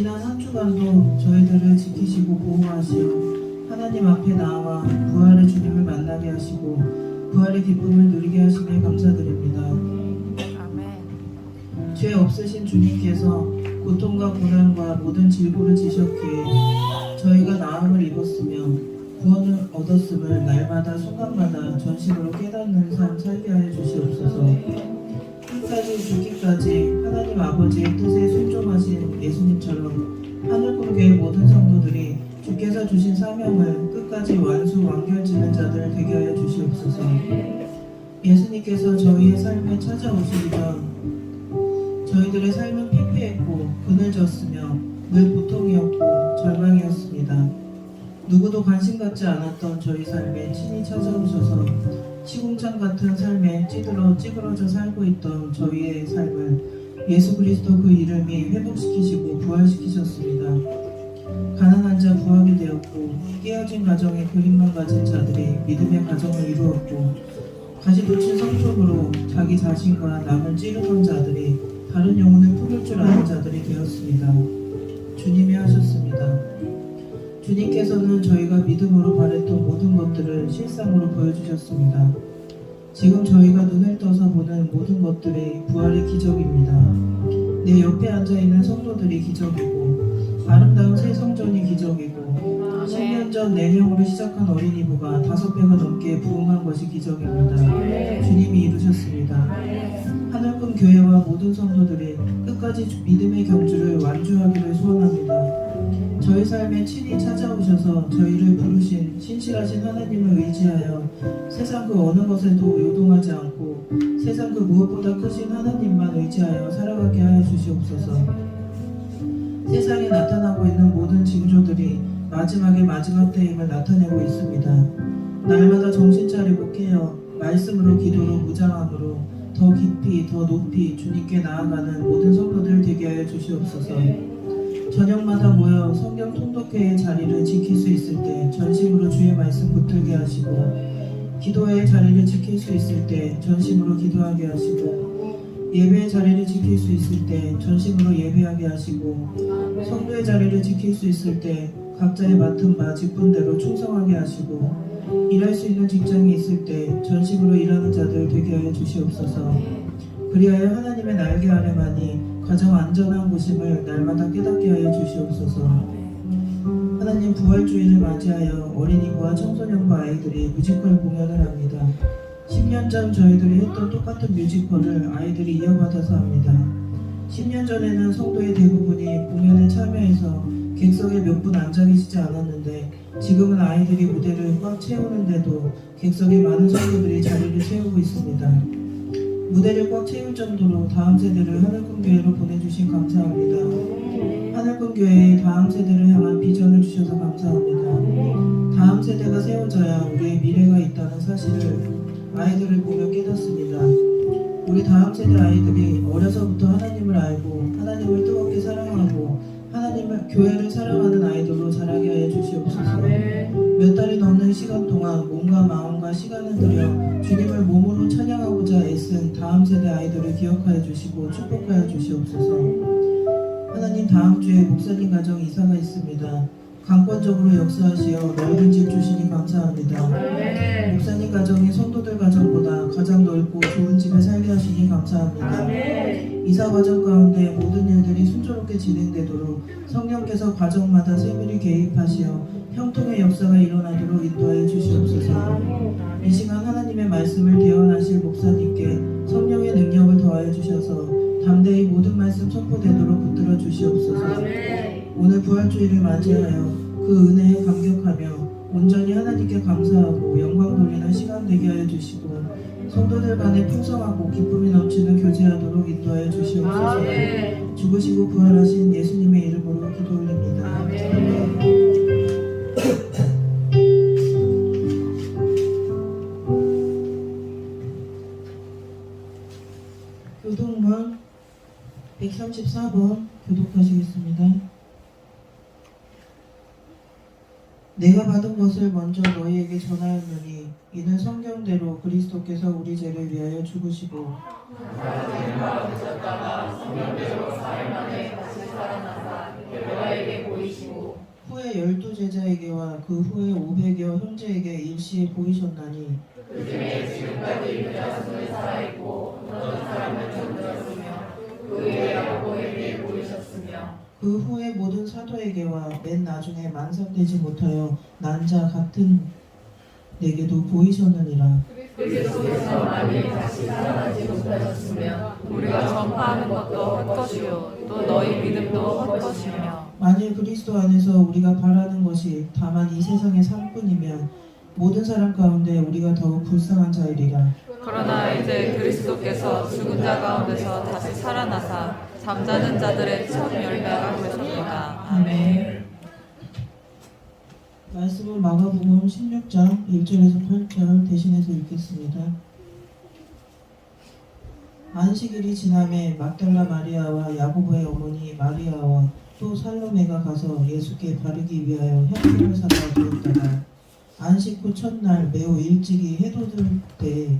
지난 한 주간도 저희들을 지키시고 보호하시어 하나님 앞에 나와 부활의 주님을 만나게 하시고 부활의 기쁨을 누리게 하시니 감사드립니다. 죄 없으신 주님께서 고통과 고난과 모든 질고를 지셨기에 저희가 나음을 입었으며 구원을 얻었음을 날마다 순간마다 전심으로 깨닫는 삶 살게 하여 주시옵소서. 끝까지 죽기까지 하나님 아버지의 뜻에 순종하신 예수님처럼 하늘꿈교의 모든 성도들이 주께서 주신 사명을 끝까지 완결지는 자들 되게 하여 주시옵소서. 예수님께서 저희의 삶에 찾아오시기 전 저희들의 삶은 피폐했고 그늘졌으며 늘 고통이었고 절망이었습니다. 누구도 관심 갖지 않았던 저희 삶에 친히 찾아오셔서 시궁창 같은 삶에 찌그러져 살고 있던 저희의 삶을 예수 그리스도 그 이름이 회복시키시고 부활시키셨습니다. 가난한 자 부하게 되었고 깨어진 가정에 그림만 가진 자들이 믿음의 가정을 이루었고 가시돋친 성적으로 자기 자신과 남을 찌르던 자들이 다른 영혼을 품을 줄 아는 자들이 되었습니다. 주님이 하셨습니다. 주님께서는 저희가 믿음으로 바랬던 모든 것들을 실상으로 보여주셨습니다. 지금 저희가 눈을 떠서 보는 모든 것들이 부활의 기적입니다. 내 옆에 앉아있는 성도들이 기적이고 아름다운 새 성전이 기적이고 10년 전 4명으로 시작한 어린이부가 5배가 넘게 부흥한 것이 기적입니다. 주님이 이루셨습니다. 하늘꿈 교회와 모든 성도들이 끝까지 믿음의 경주를 완주하기를 소원합니다. 저희 삶에 친히 찾아오셔서 저희를 부르신 신실하신 하나님을 의지하여 세상 그 어느 것에도 요동하지 않고 세상 그 무엇보다 크신 하나님만 의지하여 살아가게 하여 주시옵소서. 세상에 나타나고 있는 모든 징조들이 마지막에 마지막 때임을 나타내고 있습니다. 날마다 정신 차리고 깨어 말씀으로 기도로 무장함으로 더 깊이 더 높이 주님께 나아가는 모든 성도들 되게 하여 주시옵소서. 저녁마다 모여 성경 통독회의 자리를 지킬 수 있을 때 전심으로 주의 말씀 붙들게 하시고 기도회의 자리를 지킬 수 있을 때 전심으로 기도하게 하시고 예배의 자리를 지킬 수 있을 때 전심으로 예배하게 하시고 성도의 자리를 지킬 수 있을 때 각자의 맡은 바 직분대로 충성하게 하시고 일할 수 있는 직장이 있을 때 전심으로 일하는 자들 되게 하여 주시옵소서. 그리하여 하나님의 날개 아래만이 가장 안전한 곳임을 날마다 깨닫게 하여 주시옵소서. 하나님 부활주의를 맞이하여 어린이부와 청소년부 아이들이 뮤지컬 공연을 합니다. 10년 전 저희들이 했던 똑같은 뮤지컬을 아이들이 이어받아서 합니다. 10년 전에는 성도의 대부분이 공연에 참여해서 객석에 몇 분 앉아 계시지 않았는데 지금은 아이들이 무대를 꽉 채우는데도 객석에 많은 성도들이 자리를 채우고 있습니다. 무대를 꽉 채울 정도로 다음 세대를 하늘꿈교회로 보내주신 감사합니다. 하늘꿈교회의 다음 세대를 향한 비전을 주셔서 감사합니다. 다음 세대가 세워져야 우리의 미래가 있다는 사실을 아이들을 보며 깨닫습니다. 우리 다음 세대 아이들이 어려서부터 하나님을 알고 하나님을 뜨겁게 사랑하고 하나님을 교회를 사랑하는 아이들로 자라게 하여 주시옵소서. 몇 달이 넘는 시간 동안 몸과 마음과 시간을 들여 주님을 몸으로 찬양하고자 애쓴 다음 세대 아이들을 기억하여 주시고 축복하여 주시옵소서. 하나님 다음 주에 목사님 가정 이사가 있습니다. 강권적으로 역사하시어 넓은 집 주시니 감사합니다. 목사님 가정이 성도들 가정보다 가장 넓고 좋은 집에 살게 하시니 감사합니다. 이사 과정 가운데 모든 일들이 순조롭게 진행되도록 성령께서 과정마다 세밀히 개입하시어 형통의 역사가 일어나도록 인도하여 주시옵소서. 이 시간 하나님의 말씀을 대언하실 목사님께 성령의 능력을 더하여 주셔서 담대히 모든 말씀 선포되도록 붙들어 주시옵소서. 오늘 부활주의를 맞이하여 그 은혜에 감격하며 온전히 하나님께 감사하고 영광 돌리는 시간 되게 하여 주시고 성도들 간에 풍성하고 기쁨이 넘치는 교제하도록 인도하여 주시옵소서. 죽으시고 부활하신 예수님의 이름으로 기도 올립니다. 교독문 134번 교독하시겠습니다. 내가 받은 것을 먼저 너희에게 전하였느니 이는 성경대로 그리스도께서 우리 죄를 위하여 죽으시고 성경대로 4일 만에 다시 살아나사 동시에 보이셨나니 그 후에 모든 사도에게와 맨 나중에 만삭되지 못하여 난 자 같은 내게도 보이셨느니라. 그리스도께서 만일 다시 살아나지 못하셨으면 우리가 전파하는 것도 헛것이요 또 너희 믿음도 헛것이며 만일 그리스도 안에서 우리가 바라는 것이 다만 이 세상의 삶뿐이면 모든 사람 가운데 우리가 더욱 불쌍한 자이리라. 그러나 이제 그리스도께서 죽은 자 가운데서 다시 살아나사 잠자는 자들의 첫 열매가 되셨도다. 아멘. 말씀은 마가복음 16장 1절에서 8절 대신해서 읽겠습니다. 안식일이 지남에 막달라 마리아와 야고보의 어머니 마리아와 또 살로메가 가서 예수께 바르기 위하여 향품을 사다 두었다가 안식 후 첫날 매우 일찍이 해돋을 때에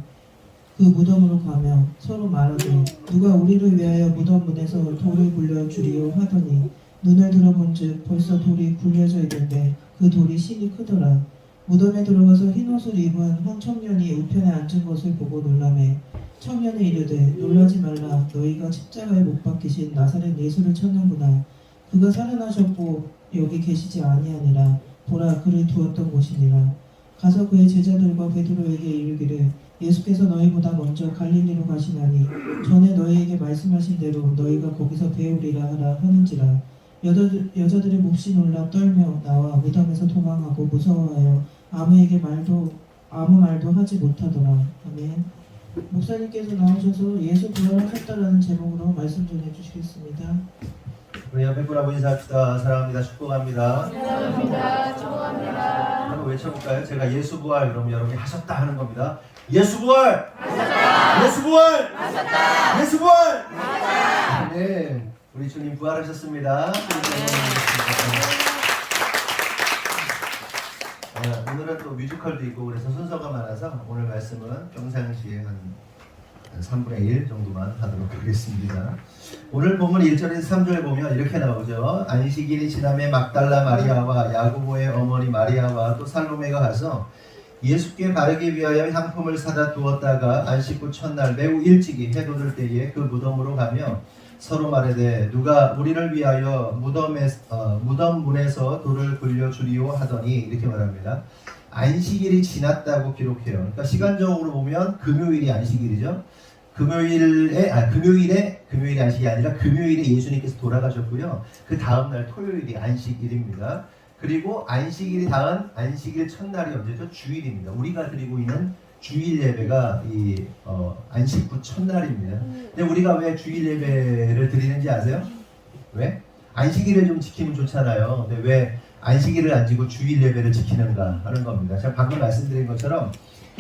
그 무덤으로 가며 서로 말하되 누가 우리를 위하여 무덤 문에서 돌을 굴려 주리요 하더니 눈을 들어본즉 벌써 돌이 굴려져 있는데 그 돌이 신이 크더라. 무덤에 들어가서 흰옷을 입은 한 청년이 우편에 앉은 것을 보고 놀라매 청년이 이르되 놀라지 말라. 너희가 십자가에 못 박히신 나사렛 예수를 찾는구나. 그가 살아나셨고 여기 계시지 아니하니라. 보라 그를 두었던 곳이니라. 가서 그의 제자들과 베드로에게 이르기를 예수께서 너희보다 먼저 갈릴리로 가시나니 전에 너희에게 말씀하신 대로 너희가 거기서 배우리라 하라 하는지라. 여자들이 몹시 놀라 떨며 나와 무덤에서 도망하고 무서워하여 아무 말도 하지 못하더라. 아멘. 목사님께서 나오셔서 예수 부활하셨다라는 제목으로 말씀 전해주시겠습니다. 우리 옆에 분하고 인사합시다. 사랑합니다. 축복합니다. 감사합니다. 축복합니다. 한번 외쳐볼까요? 제가 예수 부활 그러면 여러분이 하셨다 하는 겁니다. 예수 부활! 하셨다! 예수 부활! 하셨다! 예수 부활! 하셨다! 네, 우리 주님 부활하셨습니다. 오늘은 또 뮤지컬도 있고 그래서 순서가 많아서 오늘 말씀은 평상시에 한 3분의 1 정도만 하도록 하겠습니다. 오늘 본문 1절에서 3절에 보면 이렇게 나오죠. 안식일이 지남에 막달라 마리아와 야고보의 어머니 마리아와 또 살로메가 가서 예수께 바르기 위하여 향품을 사다 두었다가 안식 후 첫날 매우 일찍이 해돋을 때에 그 무덤으로 가며 서로 말하되 누가 우리를 위하여 무덤 문에서 돌을 굴려 주리오 하더니 이렇게 말합니다. 안식일이 지났다고 기록해요. 그러니까 시간적으로 보면 금요일이 안식일이죠. 금요일이 안식이 아니라 금요일에 예수님께서 돌아가셨고요. 그 다음날 토요일이 안식일입니다. 그리고 안식일이 닿은 안식일 첫날이 언제죠? 주일입니다. 우리가 드리고 있는 주일 예배가 이 안식 후 첫날입니다. 근데 우리가 왜 주일 예배를 드리는지 아세요? 왜? 안식일을 좀 지키면 좋잖아요. 근데 왜 안식일을 안 지고 주일 예배를 지키는가 하는 겁니다. 제가 방금 말씀드린 것처럼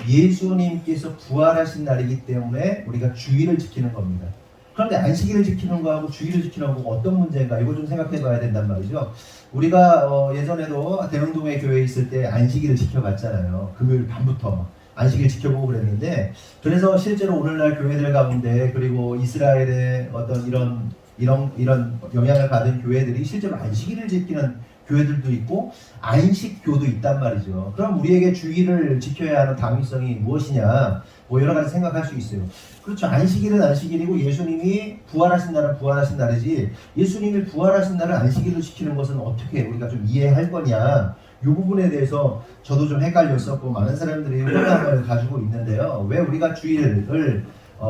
예수님께서 부활하신 날이기 때문에 우리가 주일을 지키는 겁니다. 그런데 안식일을 지키는 거하고 주일을 지키는 거하고 어떤 문제인가 이거 좀 생각해 봐야 된단 말이죠. 우리가 예전에도 대흥동에 교회에 있을 때 안식일을 지켜봤잖아요. 금요일 밤부터 안식일 지켜보고 그랬는데 그래서 실제로 오늘날 교회들 가운데 그리고 이스라엘의 어떤 이런 영향을 받은 교회들이 실제로 안식일을 지키는 교회들도 있고 안식교도 있단 말이죠. 그럼 우리에게 주일을 지켜야 하는 당위성이 무엇이냐 뭐 여러 가지 생각할 수 있어요. 그렇죠. 안식일은 안식일이고 예수님이 부활하신 날은 부활하신 날이지 예수님이 부활하신 날을 안식일로 지키는 것은 어떻게 우리가 좀 이해할 거냐 이 부분에 대해서 저도 좀 헷갈렸었고 많은 사람들이 혼란을 가지고 있는데요. 왜 우리가 주일을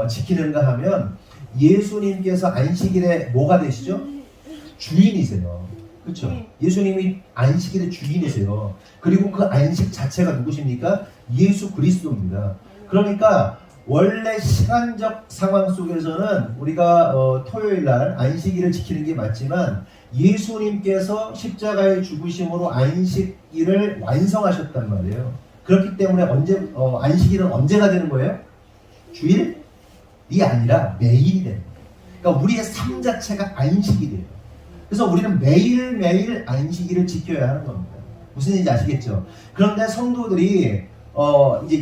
지키는가 하면 예수님께서 안식일에 뭐가 되시죠? 주인이세요. 그렇죠? 예수님이 안식일의 주인이세요. 그리고 그 안식 자체가 누구십니까? 예수 그리스도입니다. 그러니까 원래 시간적 상황 속에서는 우리가 토요일날 안식일을 지키는 게 맞지만 예수님께서 십자가의 죽으심으로 안식일을 완성하셨단 말이에요. 그렇기 때문에 안식일은 언제가 되는 거예요? 주일이 아니라 매일이 되는 거예요. 그러니까 우리의 삶 자체가 안식이 돼요. 그래서 우리는 매일매일 안식일을 지켜야 하는 겁니다. 무슨 얘기인지 아시겠죠? 그런데 성도들이 이제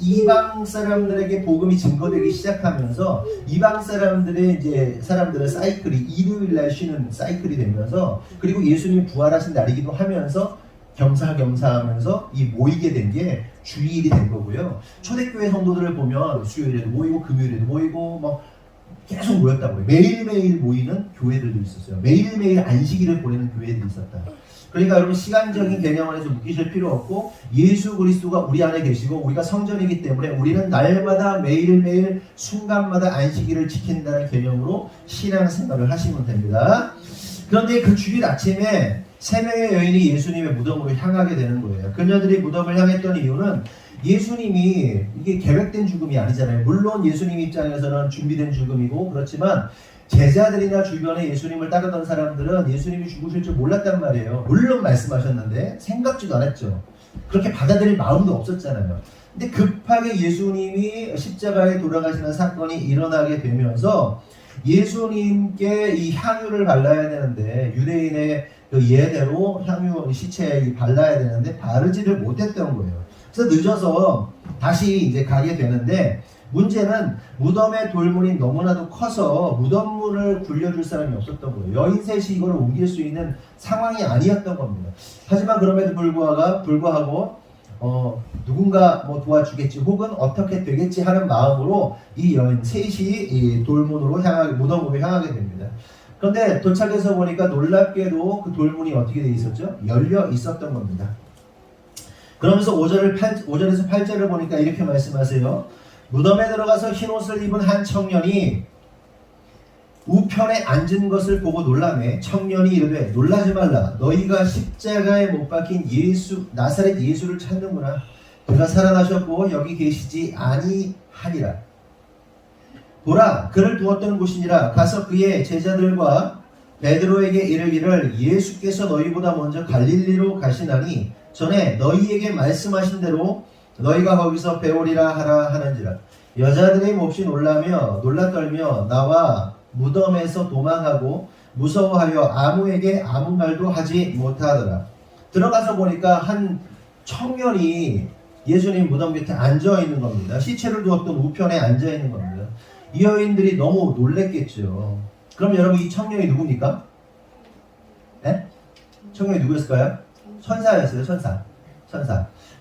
이방 사람들에게 복음이 증거되기 시작하면서 이방 사람들의 사이클이 일요일 날 쉬는 사이클이 되면서 그리고 예수님이 부활하신 날이기도 하면서 겸사겸사하면서 이 모이게 된 게 주일이 된 거고요. 초대교회 성도들을 보면 수요일에도 모이고 금요일에도 모이고 뭐 계속 모였다고요. 매일매일 모이는 교회들도 있었어요. 매일매일 안식일을 보내는 교회들이 있었다. 그러니까 여러분 시간적인 개념 안에서 묶이실 필요 없고 예수 그리스도가 우리 안에 계시고 우리가 성전이기 때문에 우리는 날마다 매일매일 순간마다 안식일을 지킨다는 개념으로 신앙생활을 하시면 됩니다. 그런데 그 주일 아침에 세 명의 여인이 예수님의 무덤으로 향하게 되는 거예요. 그녀들이 무덤을 향했던 이유는 예수님이 이게 계획된 죽음이 아니잖아요. 물론 예수님 입장에서는 준비된 죽음이고 그렇지만 제자들이나 주변에 예수님을 따르던 사람들은 예수님이 죽으실 줄 몰랐단 말이에요. 물론 말씀하셨는데 생각지도 않았죠. 그렇게 받아들일 마음도 없었잖아요. 근데 급하게 예수님이 십자가에 돌아가시는 사건이 일어나게 되면서 예수님께 이 향유를 발라야 되는데 유대인의 그 예대로 향유 시체에 발라야 되는데 바르지를 못했던 거예요. 그래서 늦어서 다시 이제 가게 되는데 문제는 무덤의 돌문이 너무나도 커서 무덤문을 굴려줄 사람이 없었던 거예요. 여인 셋이 이걸 옮길 수 있는 상황이 아니었던 겁니다. 하지만 그럼에도 불구하고 누군가 뭐 도와주겠지 혹은 어떻게 되겠지 하는 마음으로 이 여인 셋이 이 돌문으로 무덤으로 향하게 됩니다. 그런데 도착해서 보니까 놀랍게도 그 돌문이 어떻게 돼 있었죠? 열려 있었던 겁니다. 그러면서 5절에서 8절을 보니까 이렇게 말씀하세요. 무덤에 들어가서 흰옷을 입은 한 청년이 우편에 앉은 것을 보고 놀라매 청년이 이르되 놀라지 말라 너희가 십자가에 못 박힌 나사렛 예수를 찾는구나. 그가 살아나셨고 여기 계시지 아니하니라. 보라 그를 두었던 곳이니라. 가서 그의 제자들과 베드로에게 이르기를 예수께서 너희보다 먼저 갈릴리로 가시나니 전에 너희에게 말씀하신 대로 너희가 거기서 배우리라 하라 하는지라. 여자들이 몹시 놀라 떨며 나와 무덤에서 도망하고 무서워하여 아무에게 아무 말도 하지 못하더라. 들어가서 보니까 한 청년이 예수님 무덤 밑에 앉아 있는 겁니다. 시체를 두었던 우편에 앉아 있는 겁니다. 이 여인들이 너무 놀랬겠죠. 그럼 여러분 이 청년이 누굽니까? 네? 청년이 누구였을까요? 천사였어요. 천사.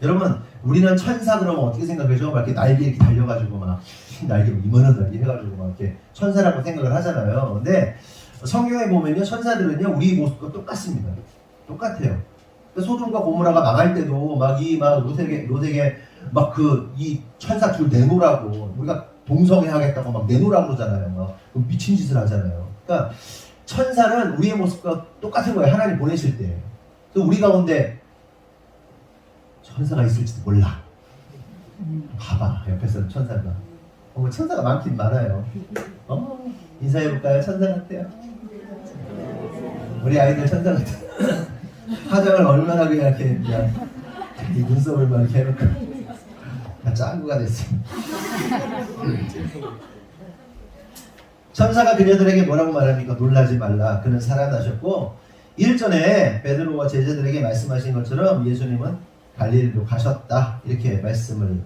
여러분 우리는 천사 그러면 어떻게 생각하죠? 막 이렇게 날개 이렇게 달려가지고 막 날개로 이만한 날개 해가지고 막 이렇게 천사라고 생각을 하잖아요. 근데 성경에 보면요 천사들은요 우리 모습과 똑같습니다. 똑같아요. 소돔과 고모라가 망할 때도 막 로색에 막 이 천사 둘 내놓으라고 우리가 동성애하겠다고 막 내놓으라고 그러잖아요. 막 미친 짓을 하잖아요. 그러니까 천사는 우리의 모습과 똑같은 거예요. 하나님 보내실 때. 그래서 우리 가운데 천사가 있을지도 몰라. 봐봐 옆에서는 천사가. 천사가 많긴 많아요. 인사해볼까요? 천사 같아요. 우리 아이들 천사 같아요. 화장을 얼마나 그냥 이 눈썹을만 이렇게 해놓고 짱구가 됐어. 천사가 그녀들에게 뭐라고 말합니까? 놀라지 말라. 그는 살아나셨고 1절에 베드로와 제자들에게 말씀하신 것처럼 예수님은 갈릴리로 가셨다. 이렇게 말씀을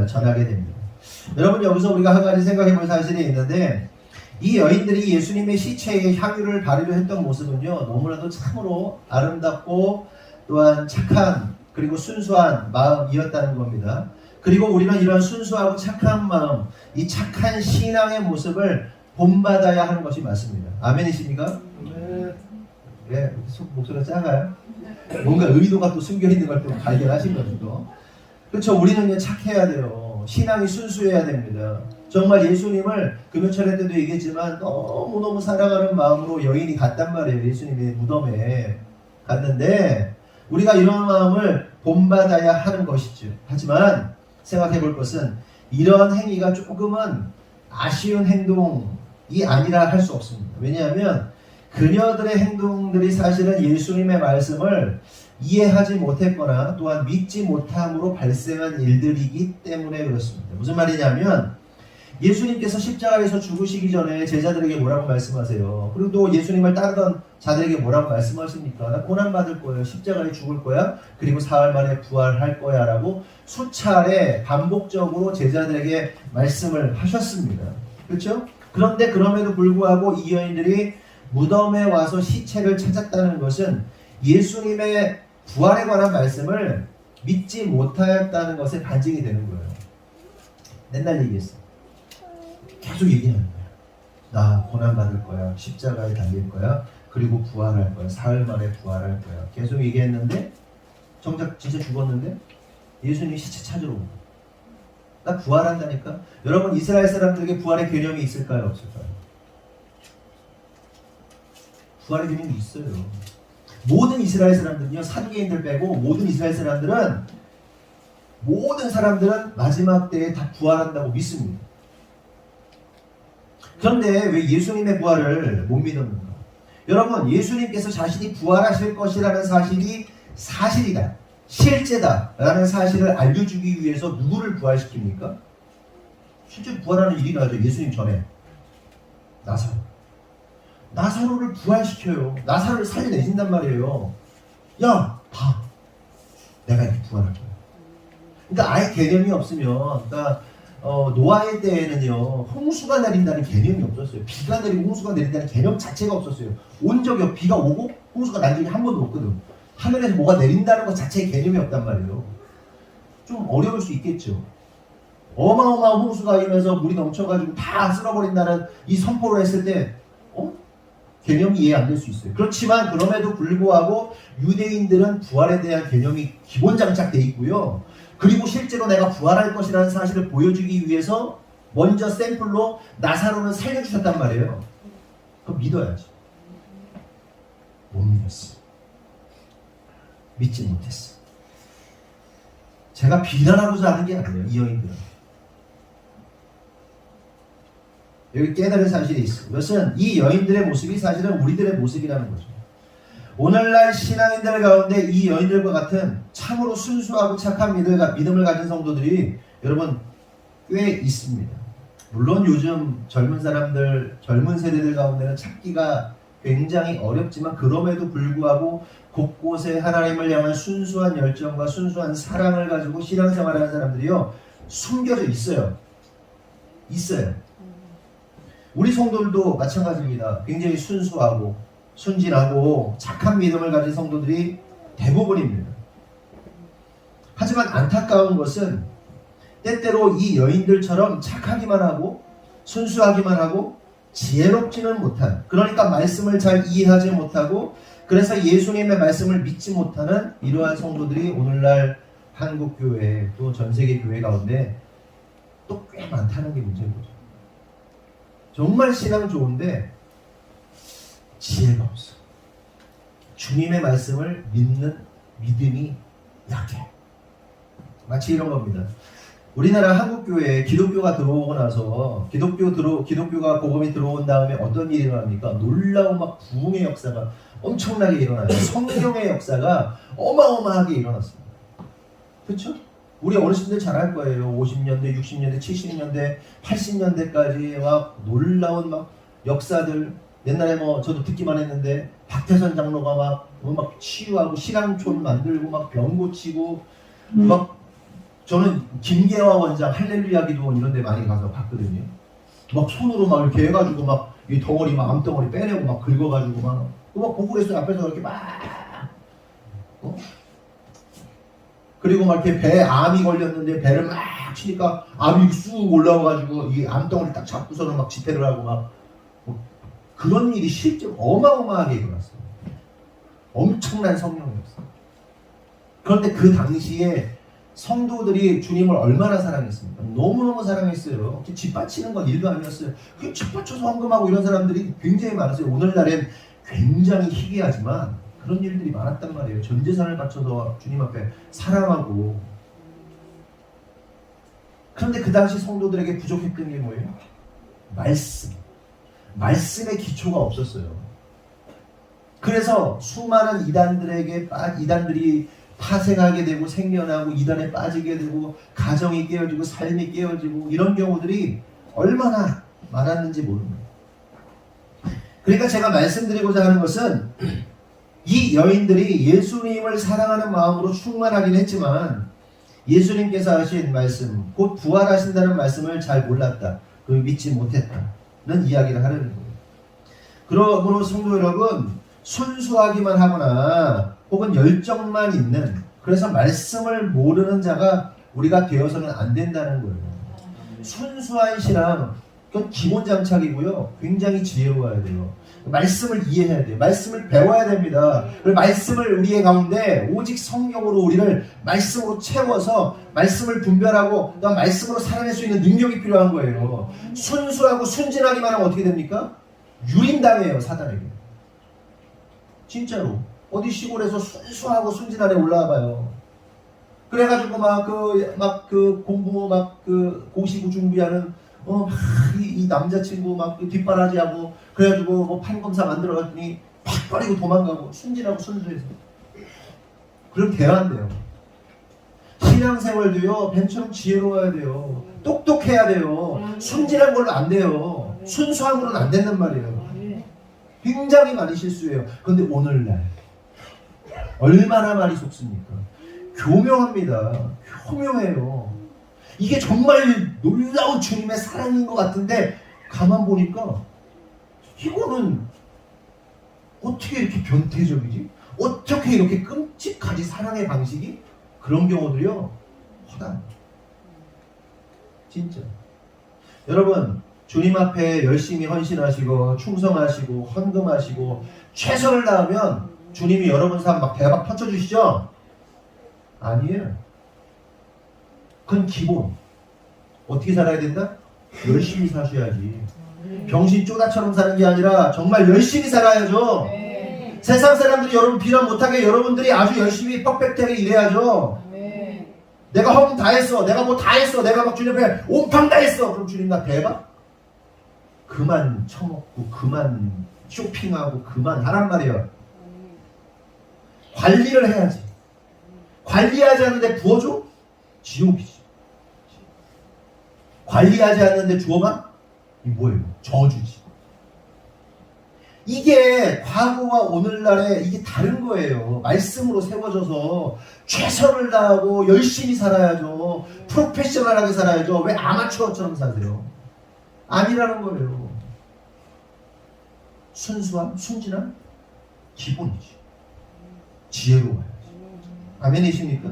전하게 됩니다. 여러분 여기서 우리가 한 가지 생각해 볼 사실이 있는데 이 여인들이 예수님의 시체에 향유를 바르려 했던 모습은요 너무나도 참으로 아름답고 또한 착한 그리고 순수한 마음이었다는 겁니다. 그리고 우리는 이런 순수하고 착한 마음, 이 착한 신앙의 모습을 본받아야 하는 것이 맞습니다. 아멘이십니까? 네. 목소리가 작아요? 뭔가 의도가 또 숨겨있는 걸 또 발견하신 거죠. 그렇죠. 우리는 착해야 돼요. 신앙이 순수해야 됩니다. 정말 예수님을 금요철회 때도 얘기했지만 너무너무 사랑하는 마음으로 여인이 갔단 말이에요. 예수님의 무덤에 갔는데 우리가 이런 마음을 본받아야 하는 것이죠. 하지만 생각해 볼 것은 이런 행위가 조금은 아쉬운 행동이 아니라 할 수 없습니다. 왜냐하면 그녀들의 행동들이 사실은 예수님의 말씀을 이해하지 못했거나 또한 믿지 못함으로 발생한 일들이기 때문에 그렇습니다. 무슨 말이냐면 예수님께서 십자가에서 죽으시기 전에 제자들에게 뭐라고 말씀하세요? 그리고 또 예수님을 따르던 자들에게 뭐라고 말씀하십니까? 나 고난받을 거예요. 십자가에 죽을 거야. 그리고 사흘 만에 부활할 거야. 라고 수차례 반복적으로 제자들에게 말씀을 하셨습니다. 그렇죠? 그런데 그럼에도 불구하고 이 여인들이 무덤에 와서 시체를 찾았다는 것은 예수님의 부활에 관한 말씀을 믿지 못하였다는 것에 반증이 되는 거예요. 맨날 얘기했어. 계속 얘기하는 거야. 나 고난받을 거야. 십자가에 달릴 거야. 그리고 부활할 거야. 사흘 만에 부활할 거야. 계속 얘기했는데 정작 진짜 죽었는데 예수님이 시체 찾으러 온 거야. 나 부활한다니까. 여러분, 이스라엘 사람들에게 부활의 개념이 있을까요? 없을까요? 부활의 개념이 있어요. 모든 이스라엘 사람들은요, 사두개인들 빼고 모든 이스라엘 사람들은, 모든 사람들은 마지막 때에 다 부활한다고 믿습니다. 그런데 왜 예수님의 부활을 못 믿었는가? 여러분, 예수님께서 자신이 부활하실 것이라는 사실이 사실이다, 실제다 라는 사실을 알려주기 위해서 누구를 부활시킵니까? 실제 부활하는 일이 나죠. 예수님 전에 나사로를 부활시켜요. 나사로를 살려내신단 말이에요. 야, 봐, 내가 이렇게 부활할 거야. 그러니까 아예 개념이 없으면, 그러니까 노아의 때에는요, 홍수가 내린다는 개념이 없었어요. 비가 내리고 홍수가 내린다는 개념 자체가 없었어요. 온 적이, 비가 오고 홍수가 난 적이 한 번도 없거든. 하늘에서 뭐가 내린다는 것 자체의 개념이 없단 말이에요. 좀 어려울 수 있겠죠. 어마어마한 홍수가 일어나서 물이 넘쳐가지고 다 쓸어버린다는 이 선포를 했을 때 개념이 이해 안 될 수 있어요. 그렇지만 그럼에도 불구하고 유대인들은 부활에 대한 개념이 기본 장착되어 있고요. 그리고 실제로 내가 부활할 것이라는 사실을 보여주기 위해서 먼저 샘플로 나사로를 살려주셨단 말이에요. 그럼 믿어야지. 못 믿었어. 믿지 못했어. 제가 비난하고자 하는 게 아니에요. 이 여인들은. 여기 깨달을 사실이 있어요. 그것은 이 여인들의 모습이 사실은 우리들의 모습이라는 거죠. 오늘날 신앙인들 가운데 이 여인들과 같은 참으로 순수하고 착한 믿음을 가진 성도들이 여러분 꽤 있습니다. 물론 요즘 젊은 세대들 가운데는 찾기가 굉장히 어렵지만 그럼에도 불구하고 곳곳에 하나님을 향한 순수한 열정과 순수한 사랑을 가지고 신앙생활하는 사람들이요, 숨겨져 있어요. 우리 성도들도 마찬가지입니다. 굉장히 순수하고 순진하고 착한 믿음을 가진 성도들이 대부분입니다. 하지만 안타까운 것은 때때로 이 여인들처럼 착하기만 하고 순수하기만 하고 지혜롭지는 못한, 그러니까 말씀을 잘 이해하지 못하고 그래서 예수님의 말씀을 믿지 못하는 이러한 성도들이 오늘날 한국교회 또 전세계 교회 가운데 또 꽤 많다는 게 문제인 거죠. 정말 신앙 좋은데 지혜가 없어. 주님의 말씀을 믿는 믿음이 약해. 마치 이런 겁니다. 우리나라 한국교회에 기독교가 들어오고 나서 기독교가 복음이 들어온 다음에 어떤 일이 일어납니까? 놀라운 막 부흥의 역사가 엄청나게 일어나요. 성경의 역사가 어마어마하게 일어났습니다. 그렇죠? 우리 어르신들 잘 알 거예요. 50년대, 60년대, 70년대, 80년대까지 막 놀라운 막 역사들. 옛날에 뭐 저도 듣기만 했는데 박태선 장로가 막 치유하고 신앙촌 만들고 막 병 고치고 막, 저는 김계화 원장 할렐루야 기도원 이런 데 많이 가서 봤거든요. 막 손으로 막 이렇게 해가지고 막 이 덩어리 막 암덩어리 빼내고 막 긁어가지고 막 보고 그랬어요. 앞에서 이렇게 막 그리고 막 이렇게 배에 암이 걸렸는데 배를 막 치니까 암이 쑥 올라와가지고 이 암덩어리 딱 잡고서는 막 집회를 하고 막 그런 일이 실제로 어마어마하게 일어났어요. 엄청난 성령이었어요. 그런데 그 당시에 성도들이 주님을 얼마나 사랑했습니까? 너무너무 사랑했어요. 뒷받치는 건 일도 아니었어요. 그 뒷받쳐서 헌금하고 이런 사람들이 굉장히 많았어요. 오늘날엔 굉장히 희귀하지만 그런 일들이 많았단 말이에요. 전 재산을 바쳐서 주님 앞에 사랑하고. 그런데 그 당시 성도들에게 부족했던 게 뭐예요? 말씀의 기초가 없었어요. 그래서 수많은 이단들이 파생하게 되고 생겨나고 이단에 빠지게 되고 가정이 깨어지고 삶이 깨어지고 이런 경우들이 얼마나 많았는지 모릅니다. 그러니까 제가 말씀드리고자 하는 것은 이 여인들이 예수님을 사랑하는 마음으로 충만하긴 했지만 예수님께서 하신 말씀, 곧 부활하신다는 말씀을 잘 몰랐다. 그리고 믿지 못했다는 이야기를 하는 거예요. 그러므로 성도 여러분, 순수하기만 하거나 혹은 열정만 있는, 그래서 말씀을 모르는 자가 우리가 되어서는 안 된다는 거예요. 순수한 신앙, 그건 기본 장착이고요. 굉장히 지혜로워야 돼요. 말씀을 이해해야 돼요. 말씀을 배워야 됩니다. 그리고 말씀을 우리의 가운데 오직 성경으로 우리를 말씀으로 채워서 말씀을 분별하고 또 말씀으로 살아낼 수 있는 능력이 필요한 거예요. 순수하고 순진하기만 하면 어떻게 됩니까? 유린당해요, 사단에게. 진짜로. 어디 시골에서 순수하고 순진한 애 올라와 봐요. 그래가지고 공부 고시고 준비하는 이 남자친구 뒷바라지하고 그래가지고 뭐 판검사 만들어갔더니 팍 버리고 도망가고 순진하고 순수해서. 그럼 돼야 안 돼요. 신앙생활도요, 벤처럼 지혜로워야 돼요. 똑똑해야 돼요. 순진한 걸로 안 돼요. 순수한 걸로는 안 된단 말이에요. 굉장히 많이 실수해요. 그런데 오늘날 얼마나 많이 속습니까? 교묘합니다. 교묘해요. 이게 정말 놀라운 주님의 사랑인 것 같은데 가만 보니까 이거는 어떻게 이렇게 변태적이지? 어떻게 이렇게 끔찍하지? 사랑의 방식이? 그런 경우들이요, 허다. 진짜. 여러분, 주님 앞에 열심히 헌신하시고 충성하시고 헌금하시고 최선을 다하면 주님이 여러분 삶 막 대박 터쳐주시죠? 아니에요. 그건 기본. 어떻게 살아야 된다? 열심히 사셔야지. 병신 쪼다처럼 사는 게 아니라 정말 열심히 살아야죠. 네. 세상 사람들이 여러분 비난 못하게 여러분들이 아주 열심히 퍼펙트하게 일해야죠. 네. 내가 헌금 다 했어. 내가 뭐 다 했어. 내가 막 주님 앞에 온팡 다 했어. 그럼 주님 나 대박? 그만 처먹고 그만 쇼핑하고 그만 하란 말이에요. 관리를 해야지. 관리하지 않는데 부어줘? 지옥이지. 관리하지 않는데 주어봐? 이 뭐예요? 저주지. 이게 과거와 오늘날의 이게 다른 거예요. 말씀으로 세워져서 최선을 다하고 열심히 살아야죠. 프로페셔널하게 살아야죠. 왜 아마추어처럼 사세요? 아니라는 거예요. 순수함, 순진함, 기본이지. 지혜로워야지. 아멘이십니까?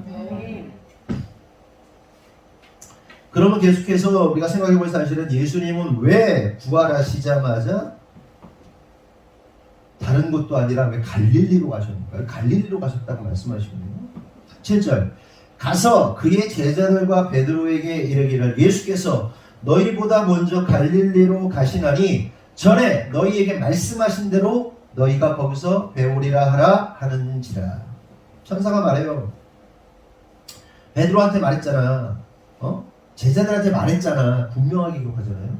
그러면 계속해서 우리가 생각해 볼 사실은 예수님은 왜 부활하시자마자 다른 곳도 아니라 왜 갈릴리로 가셨는가? 갈릴리로 가셨다고 말씀하시거든요. 7절 가서 그의 제자들과 베드로에게 이르기를 예수께서 너희보다 먼저 갈릴리로 가시나니 전에 너희에게 말씀하신 대로 너희가 거기서 배우리라 하라 하는지라. 천사가 말해요. 베드로한테 말했잖아. 제자들한테 말했잖아. 분명하게 기록하잖아요.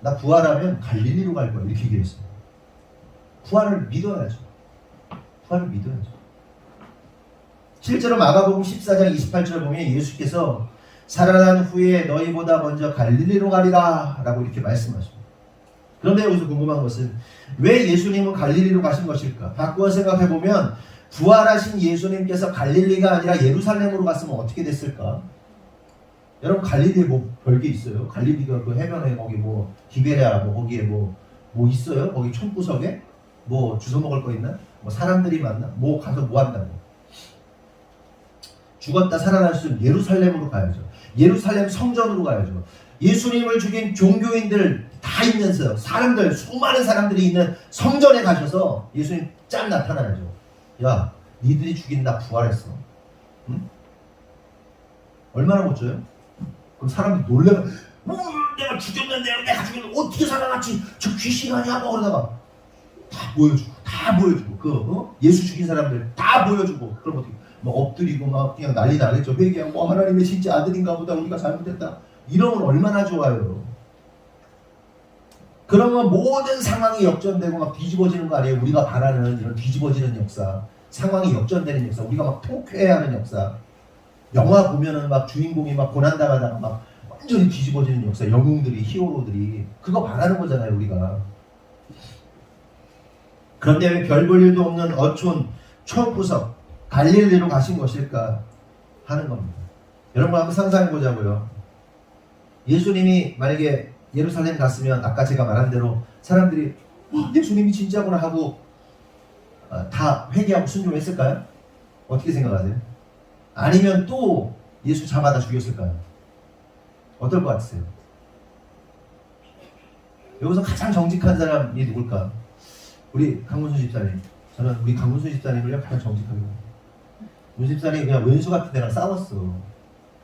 나 부활하면 갈릴리로 갈 거야. 이렇게 얘기했어요. 부활을 믿어야죠. 부활을 믿어야죠. 실제로 마가복음 14장 28절 보면 예수께서 살아난 후에 너희보다 먼저 갈릴리로 가리라 라고 이렇게 말씀하십니다. 그런데 여기서 궁금한 것은 왜 예수님은 갈릴리로 가신 것일까? 바꾸어 생각해보면 부활하신 예수님께서 갈릴리가 아니라 예루살렘으로 갔으면 어떻게 됐을까? 여러분 갈릴리에 뭐 별게 있어요? 갈릴리가 그 해변에 거기 뭐 디베랴 뭐 거기에 뭐 있어요? 거기 촌구석에 뭐 주워 먹을 거 있나? 뭐 사람들이 많나? 뭐 가서 뭐 한다고? 죽었다 살아났으면 예루살렘으로 가야죠. 예루살렘 성전으로 가야죠. 예수님을 죽인 종교인들 다 있는 사람들, 수많은 사람들이 있는 성전에 가셔서 예수님 짠 나타나야죠. 야, 니들이 죽인 나 부활했어. 응? 얼마나 멋져요? 그럼 사람들이 놀래가 내가 죽였는데 내가 죽였는데 어떻게 살아났지? 저 귀신 아니야? 뭐 그러다가 다 보여주고 예수 죽인 사람들 다 보여주고 그럼 어떻게 막 엎드리고 막 그냥 난리 나겠죠. 회개하고 하나님의 진짜 아들인가 보다 우리가 잘못했다. 이러면 얼마나 좋아요. 그러면 모든 상황이 역전되고 막 뒤집어지는 거 아니에요. 우리가 바라는 이런 뒤집어지는 역사, 상황이 역전되는 역사, 우리가 막 통쾌해하는 역사. 영화 보면은 막 주인공이 막 고난당하다가 막 완전히 뒤집어지는 역사, 영웅들이, 히어로들이 그거 바라는 거잖아요, 우리가. 그런데 왜 별 볼 일도 없는 어촌, 초구석, 갈릴리로 가신 것일까 하는 겁니다. 여러분 한번 상상해 보자고요. 예수님이 만약에 예루살렘 갔으면 아까 제가 말한 대로 사람들이 예수님이 진짜구나 하고 다 회개하고 순종했을까요? 어떻게 생각하세요? 아니면 또 예수 잡아다 죽였을까요? 어떨 것 같으세요? 여기서 가장 정직한 사람이 누굴까? 우리 강문수 집사님. 저는 우리 강문수 집사님을 가장 정직하게 봐요. 우리 집사님이 그냥 왼수 같은 데랑 싸웠어.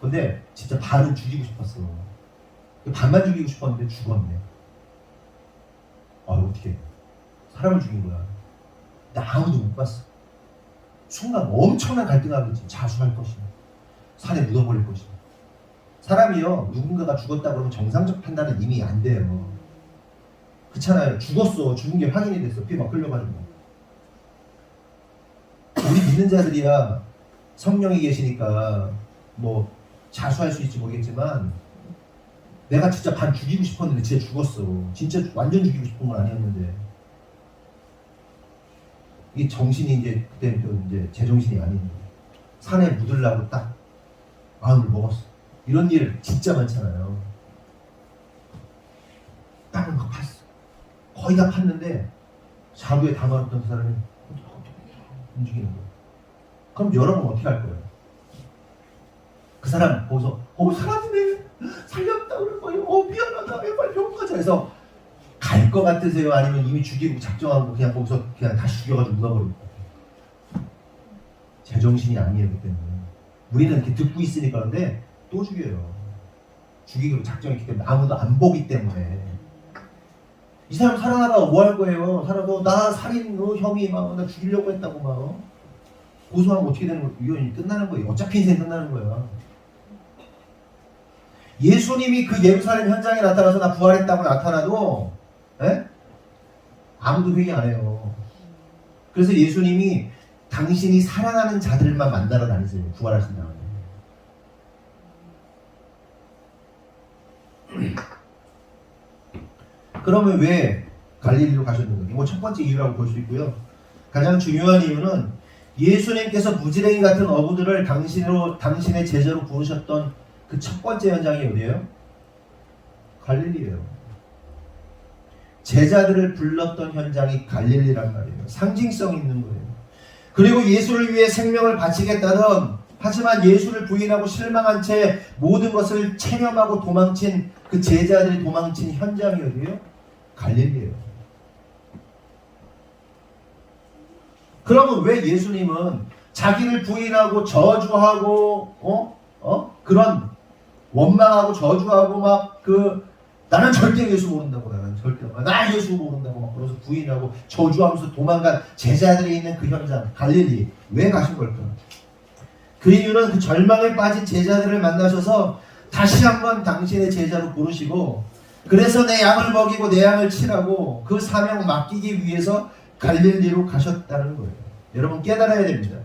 근데 진짜 반은 죽이고 싶었어. 반만 죽이고 싶었는데 죽었네. 어떻게 사람을 죽인 거야. 근데 아무도 못 봤어. 순간 엄청난 갈등하겠지. 자수할 것이야. 산에 묻어버릴 것이야. 사람이요, 누군가가 죽었다 그러면 정상적 판단은 이미 안 돼요. 그렇잖아요. 죽었어. 죽은 게 확인이 됐어. 피 막 흘려가지고. 우리 믿는 자들이야 성령이 계시니까 뭐 자수할 수 있지 모르겠지만, 내가 진짜 반 죽이고 싶었는데 진짜 죽었어. 진짜 완전 죽이고 싶은 건 아니었는데, 이 정신이 그때 이제 제정신이 아닌 거예요. 산에 묻으려고 딱 마음을 먹었어. 이런 일 진짜 많잖아요. 땅을 막 팠어. 거의 다 팠는데 자루에 담아놨던 그 사람이 움직이는 거예요. 그럼 여러분 어떻게 할 거예요? 그 사람 보고서 사람이네, 살렸다 그럴 거예요. 미안하다, 빨리 병원 가자 해서 갈 것 같으세요? 아니면 이미 죽이고 작정하고 그냥 거기서 그냥 다시 죽여가지고 묻어버릴 것 같아요? 제정신이 아니에요. 그때는 우리는 이렇게 듣고 있으니까. 그런데 또 죽여요. 죽이기로 작정했기 때문에, 아무도 안 보기 때문에. 이 사람 살아나가 뭐 할 거예요? 살아도 나 살인 혐의 나 죽이려고 했다고 막 고소하면 어떻게 되는 거예요? 이혼이 끝나는 거예요. 어차피 인생 끝나는 거예요. 예수님이 그 예루살렘 현장에 나타나서 나 부활했다고 나타나도 아무도 회개 안 해요. 그래서 예수님이 당신이 사랑하는 자들만 만나러 다니세요. 부활하신 다음에. 그러면 왜 갈릴리로 가셨는가? 뭐 첫 번째 이유라고 볼 수 있고요. 가장 중요한 이유는 예수님께서 무지랭이 같은 어부들을 당신의 제자로 부르셨던 그 첫 번째 현장이 어디예요? 갈릴리예요. 제자들을 불렀던 현장이 갈릴리란 말이에요. 상징성 있는 거예요. 그리고 예수를 위해 생명을 바치겠다던, 하지만 예수를 부인하고 실망한 채 모든 것을 체념하고 도망친 그 제자들이 도망친 현장이 어디예요? 갈릴리예요. 그러면 왜 예수님은 자기를 부인하고 저주하고 그런 원망하고 저주하고 나는 절대 예수 모른다고, 나 예수 모른다고 막 그러면서 부인하고 저주하면서 도망간 제자들이 있는 그 현장 갈릴리 왜 가신 걸까? 그 이유는 그 절망에 빠진 제자들을 만나셔서 다시 한번 당신의 제자로 부르시고, 그래서 내 양을 먹이고 내 양을 치라고 그 사명 맡기기 위해서 갈릴리로 가셨다는 거예요. 여러분 깨달아야 됩니다.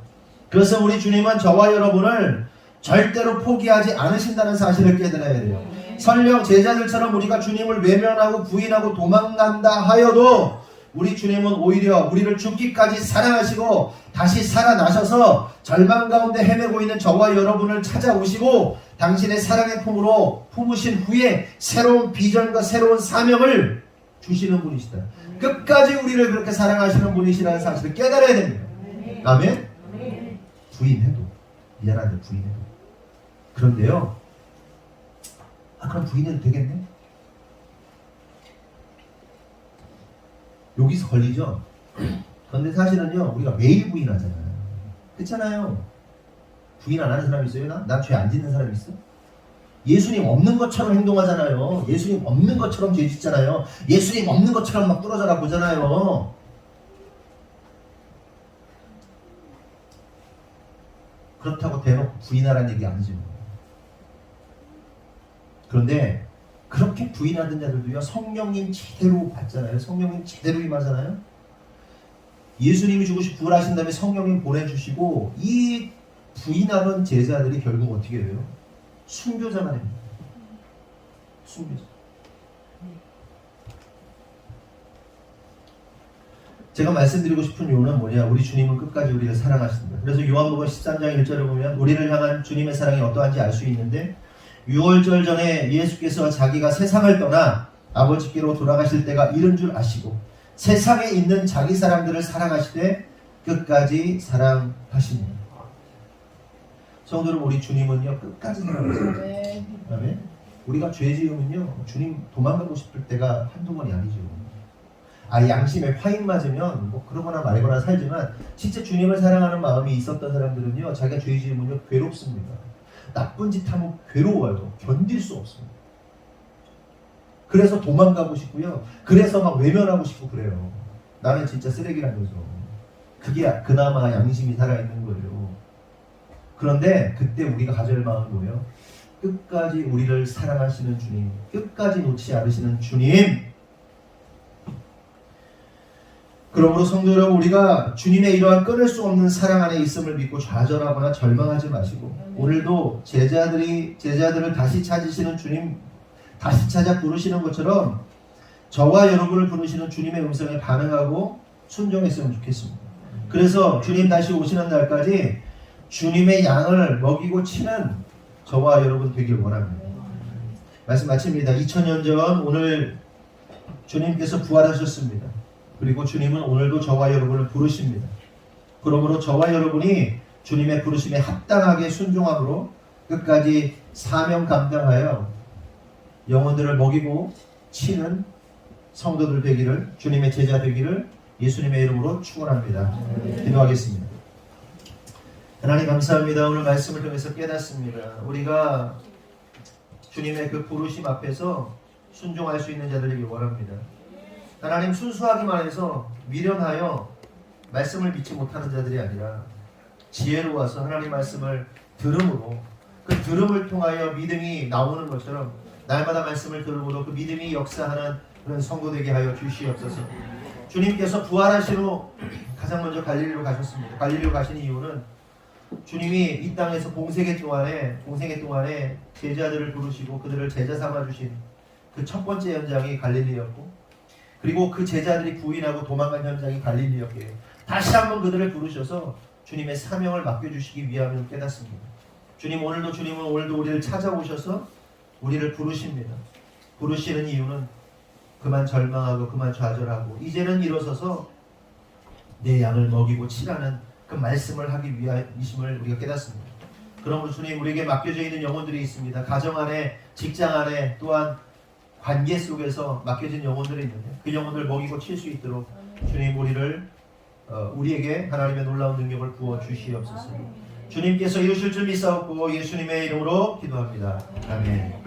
그래서 우리 주님은 저와 여러분을 절대로 포기하지 않으신다는 사실을 깨달아야 돼요. 설령 제자들처럼 우리가 주님을 외면하고 부인하고 도망간다 하여도 우리 주님은 오히려 우리를 죽기까지 사랑하시고 다시 살아나셔서 절망 가운데 헤매고 있는 저와 여러분을 찾아오시고 당신의 사랑의 품으로 품으신 후에 새로운 비전과 새로운 사명을 주시는 분이시다. 끝까지 우리를 그렇게 사랑하시는 분이시라는 사실을 깨달아야 됩니다. 아멘? 부인해도 미안한데 부인해도. 그런데요, 그럼 부인해도 되겠네? 여기서 걸리죠? 그런데 사실은요, 우리가 매일 부인하잖아요. 그렇잖아요. 부인 안 하는 사람 있어요? 나 죄 안 짓는 사람 있어? 예수님 없는 것처럼 행동하잖아요. 예수님 없는 것처럼 죄 짓잖아요. 예수님 없는 것처럼 막 뚫어져라 보잖아요. 그렇다고 대놓고 부인하라는 얘기 아니죠. 그런데 그렇게 부인하던 자들도요, 성령님 제대로 받잖아요. 성령님 제대로 임하잖아요. 예수님이 죽으시고 부활하신 다음에 성령님 보내주시고 이 부인하던 제자들이 결국 어떻게 돼요? 순교자가 됩니다. 순교자. 제가 말씀드리고 싶은 이유는 뭐냐? 우리 주님은 끝까지 우리를 사랑하신다. 그래서 요한복음 13장 1절을 보면 우리를 향한 주님의 사랑이 어떠한지 알 수 있는데, 6월절 전에 예수께서 자기가 세상을 떠나 아버지께로 돌아가실 때가 이른 줄 아시고 세상에 있는 자기 사람들을 사랑하시되 끝까지 사랑하시니. 성도 여러분, 우리 주님은요 끝까지 사랑하세요. 아멘. 우리가 죄 지으면요 주님 도망가고 싶을 때가 한두 번이 아니죠. 양심에 파인 맞으면 뭐 그러거나 말거나 살지만 진짜 주님을 사랑하는 마음이 있었던 사람들은요 자기가 죄 지으면요 괴롭습니다. 나쁜 짓 하면 괴로워요. 견딜 수 없습니다. 그래서 도망가고 싶고요. 그래서 막 외면하고 싶고 그래요. 나는 진짜 쓰레기란 거죠. 그게 그나마 양심이 살아있는 거예요. 그런데 그때 우리가 가져야 할 마음은 뭐예요? 끝까지 우리를 사랑하시는 주님, 끝까지 놓지 않으시는 주님. 그러므로 성도 여러분, 우리가 주님의 이러한 끊을 수 없는 사랑 안에 있음을 믿고 좌절하거나 절망하지 마시고 오늘도 제자들을 다시 찾으시는 주님, 다시 찾아 부르시는 것처럼 저와 여러분을 부르시는 주님의 음성에 반응하고 순종했으면 좋겠습니다. 그래서 주님 다시 오시는 날까지 주님의 양을 먹이고 치는 저와 여러분 되길 원합니다. 말씀 마칩니다. 2000년 전 오늘 주님께서 부활하셨습니다. 그리고 주님은 오늘도 저와 여러분을 부르십니다. 그러므로 저와 여러분이 주님의 부르심에 합당하게 순종함으로 끝까지 사명 감당하여 영혼들을 먹이고 치는 성도들 되기를, 주님의 제자 되기를 예수님의 이름으로 축원합니다. 기도하겠습니다. 하나님 감사합니다. 오늘 말씀을 통해서 깨닫습니다. 우리가 주님의 그 부르심 앞에서 순종할 수 있는 자들이길 원합니다. 하나님, 순수하기만 해서 미련하여 말씀을 믿지 못하는 자들이 아니라 지혜로워서 하나님 말씀을 들음으로 그 들음을 통하여 믿음이 나오는 것처럼 날마다 말씀을 들음으로 그 믿음이 역사하는 그런 성도 되게 하여 주시옵소서. 주님께서 부활하신 후 가장 먼저 갈릴리로 가셨습니다. 갈릴리로 가신 이유는 주님이 이 땅에서 공생애 동안에 제자들을 부르시고 그들을 제자 삼아 주신 그 첫 번째 현장이 갈릴리였고, 그리고 그 제자들이 부인하고 도망간 현장이 갈릴리였기에 다시 한번 그들을 부르셔서 주님의 사명을 맡겨주시기 위함을 깨닫습니다. 주님은 오늘도 우리를 찾아오셔서 우리를 부르십니다. 부르시는 이유는 그만 절망하고 그만 좌절하고 이제는 일어서서 내 양을 먹이고 치라는 그 말씀을 하기 위함이심을 우리가 깨닫습니다. 그러므로 주님, 우리에게 맡겨져 있는 영혼들이 있습니다. 가정 안에, 직장 안에, 또한 관계 속에서 맡겨진 영혼들이 있는데 그 영혼들을 먹이고 칠 수 있도록 주님 우리에게 하나님의 놀라운 능력을 부어 주시옵소서. 주님께서 이루실 줄 믿사옵고 예수님의 이름으로 기도합니다. 아멘.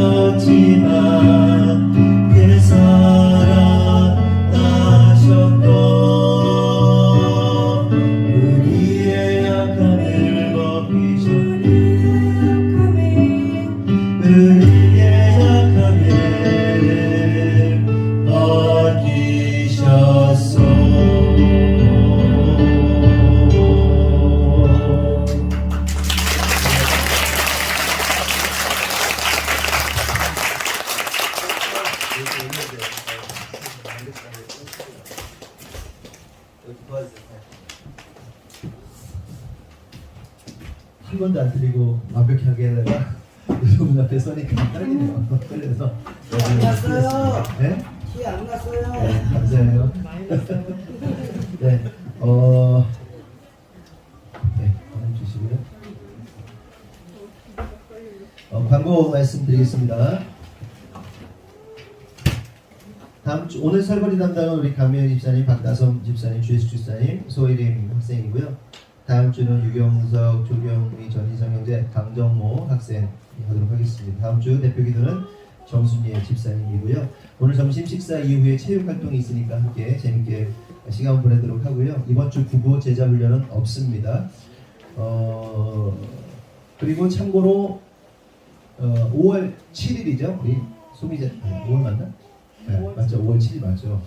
하셨지만 그 살아나셨고 우리의 약함을 벗기셨네 우리의 약함을 벗기셨소. 한 번도 안 틀리고 완벽하게 하다가 여러분 앞에 서니까 떨리네요. 떨려서 안 났어요. 네? 키 안 났어요. 네, 감사해요. 네, 네, 주시고요. 광고 말씀드리겠습니다. 다음 주 오늘 설거지 담당은 우리 강미연 집사님, 박다솜 집사님, 주예수 집사님, 소희림 학생이고요. 다음 주는 유경석, 조경미, 전희성 형제, 강정모 학생이 하도록 하겠습니다. 다음 주 대표 기도는 정순예 집사님이고요. 오늘 점심 식사 이후에 체육 활동이 있으니까 함께 재밌게 시간 보내도록 하고요. 이번 주 구보 제자 훈련은 없습니다. 그리고 참고로 5월 7일이죠. 우리 소미자 5월 맞나? 네, 맞죠. 5월 7일 맞죠.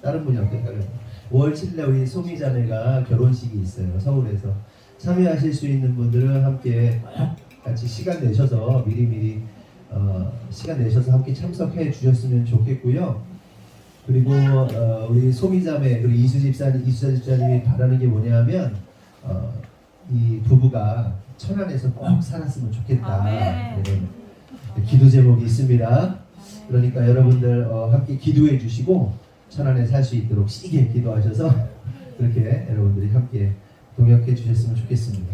다른 분이 어떻게 알아요? 5월 7일에 우리 소미자매가 결혼식이 있어요. 서울에서. 참여하실 수 있는 분들은 함께 같이 시간 내셔서 미리미리 시간 내셔서 함께 참석해 주셨으면 좋겠고요. 그리고 우리 소미자매 그리고 이수 집사님이 바라는 게 뭐냐면 이 부부가 천안에서 꼭 살았으면 좋겠다. 네, 기도 제목이 있습니다. 그러니까 여러분들 함께 기도해 주시고 천안에 살 수 있도록 시게 기도하셔서 그렇게 여러분들이 함께 동역해 주셨으면 좋겠습니다.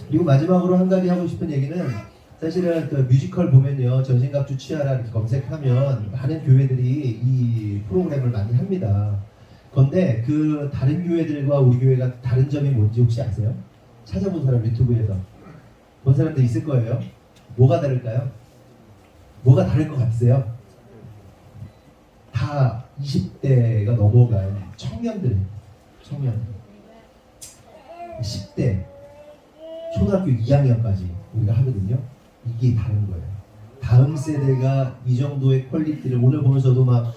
그리고 마지막으로 한 가지 하고 싶은 얘기는 사실은 그 뮤지컬 보면요, 전신갑주 취하라 이렇게 검색하면 많은 교회들이 이 프로그램을 많이 합니다. 그런데 그 다른 교회들과 우리 교회가 다른 점이 뭔지 혹시 아세요? 찾아본 사람 유튜브에서 본 사람도 있을 거예요. 뭐가 다를까요? 뭐가 다를 것 같으세요? 다 20대가 넘어간 청년들 10대 초등학교 2학년까지 우리가 하거든요. 이게 다른 거예요. 다음 세대가 이 정도의 퀄리티를 오늘 보면서도 막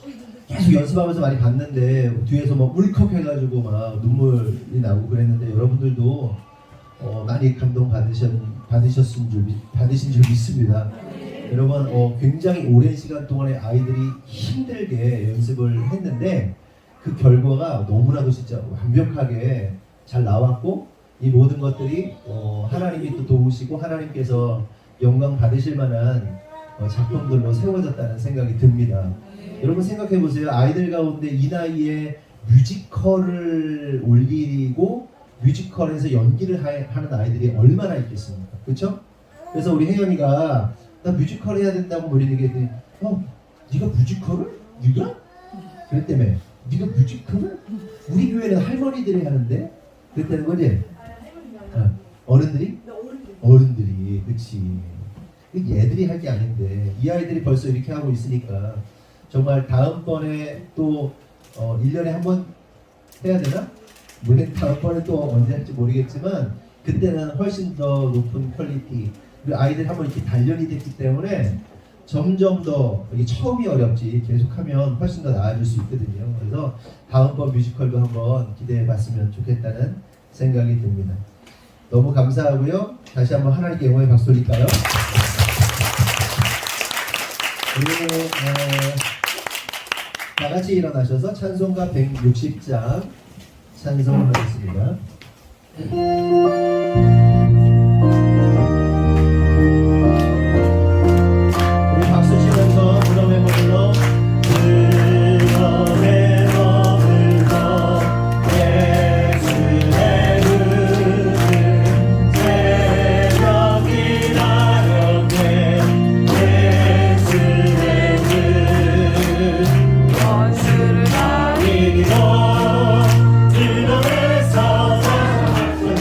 계속 연습하면서 많이 봤는데 뒤에서 막 울컥해가지고 막 눈물이 나고 그랬는데 여러분들도 많이 감동 받으신 줄 믿습니다. 여러분 굉장히 오랜 시간 동안에 아이들이 힘들게 연습을 했는데 그 결과가 너무나도 진짜 완벽하게 잘 나왔고 이 모든 것들이 하나님이 또 도우시고 하나님께서 영광 받으실 만한 작품들로 세워졌다는 생각이 듭니다. 여러분 생각해 보세요. 아이들 가운데 이 나이에 뮤지컬을 올리고 뮤지컬에서 연기를 하는 아이들이 얼마나 있겠습니까? 그렇죠? 그래서 우리 혜연이가 나 뮤지컬 해야 된다고 우리 얘기했더니 네가 뮤지컬을? 네가? 그랬다며. 네가 뮤지컬을? 우리 교회는 할머니들이 하는데? 그랬다는 거지? 어른들이? 어른들이. 그치. 얘들이 할 게 아닌데 이 아이들이 벌써 이렇게 하고 있으니까 정말 다음번에 또 1년에 한 번 해야 되나? 물론 다음번에 또 언제 할지 모르겠지만 그때는 훨씬 더 높은 퀄리티 그리고 아이들이 한번 이렇게 단련이 됐기 때문에 점점 더 이게 처음이 어렵지 계속하면 훨씬 더 나아질 수 있거든요. 그래서 다음번 뮤지컬도 한번 기대해 봤으면 좋겠다는 생각이 듭니다. 너무 감사하고요. 다시 한번 하나님께 영광의 박수 올릴까요? 그리고 다 같이 일어나셔서 찬송가 160장 찬송을 하겠습니다. 우리 박수 치면서 무덤에 머물러 예수의 그는 새벽이 나려게 예수의 그 원수를 다 이기고 무덤에서 살아났네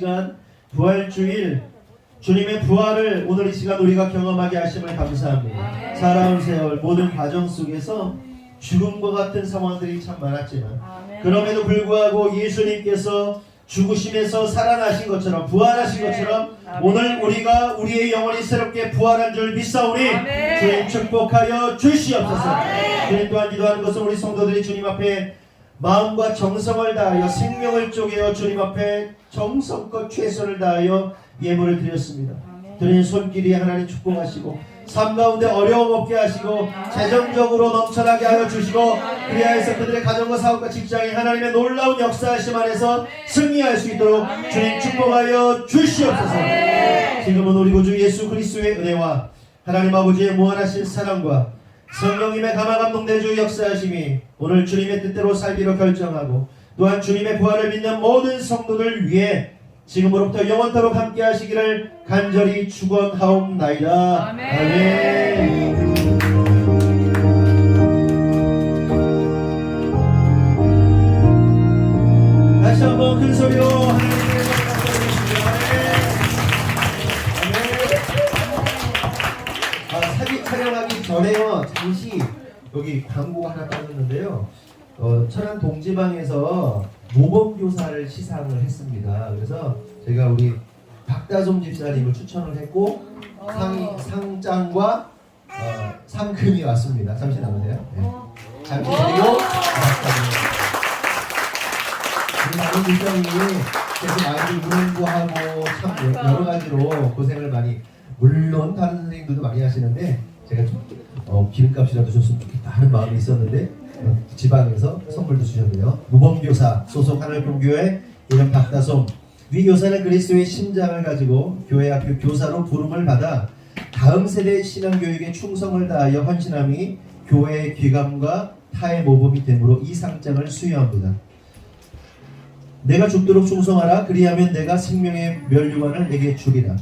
시간 부활주일 주님의 부활을 오늘 이 시간 우리가 경험하게 하심을 감사합니다. 살아온 세월 모든 과정 속에서 죽음과 같은 상황들이 참 많았지만 그럼에도 불구하고 예수님께서 죽으심에서 살아나신 것처럼 부활하신 것처럼 오늘 우리가 우리의 영혼이 새롭게 부활한 줄 믿사오니 주님 축복하여 주시옵소서. 주님 또한 기도하는 것은 우리 성도들이 주님 앞에 마음과 정성을 다하여 생명을 쪼개어 주님 앞에 정성껏 최선을 다하여 예물을 드렸습니다. 드린 손길이 하나님 축복하시고 삶 가운데 어려움 없게 하시고 재정적으로 넘쳐나게 하여 주시고 그리하여서 그들의 가정과 사업과 직장에 하나님의 놀라운 역사하심 안에서 승리할 수 있도록 주님 축복하여 주시옵소서. 지금은 우리 구주 예수 그리스도의 은혜와 하나님 아버지의 무한하신 사랑과 성령님의 감화감동대주 역사하심이 오늘 주님의 뜻대로 살기로 결정하고 또한 주님의 부활을 믿는 모든 성도들 위해 지금으로부터 영원토록 함께 하시기를 간절히 축원하옵나이다. 아멘. 다시 한번 큰 소리로 하나님의 아멘. 사진 촬영하기 전에요. 잠시 여기 광고가 하나 떠났는데요. 천안 동지방에서 모범교사를 시상을 했습니다. 그래서 제가 우리 박다솜 집사님을 추천을 했고 상장과 상금이 왔습니다. 잠시 나오세요. 네. 잠시 드리고 우리 많은 집사님이 계속 아이들 운동하고 참 여러 가지로 고생을 많이 물론 다른 선생님들도 많이 하시는데 제가 좀 기름값이라도 줬으면 좋겠다 하는 마음이 있었는데 지방에서 선물도 주셨네요. 모범교사 소속 하늘봉교회 이름 박다솜 위 교사는 그리스도의 심장을 가지고 교회 학교 교사로 부름을 받아 다음 세대 신앙교육에 충성을 다하여 헌신함이 교회의 귀감과 타의 모범이 되므로 이 상장을 수여합니다. 내가 죽도록 충성하라 그리하면 내가 생명의 면류관을 내게 주리라.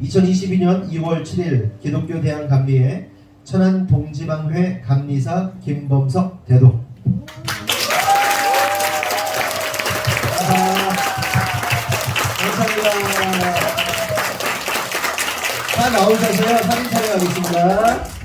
2022년 2월 7일 기독교 대학 감리회 천안 동지방회 감리사 김범석 대도. 감사합니다. 다 나오셔서요 사진 촬영하겠습니다.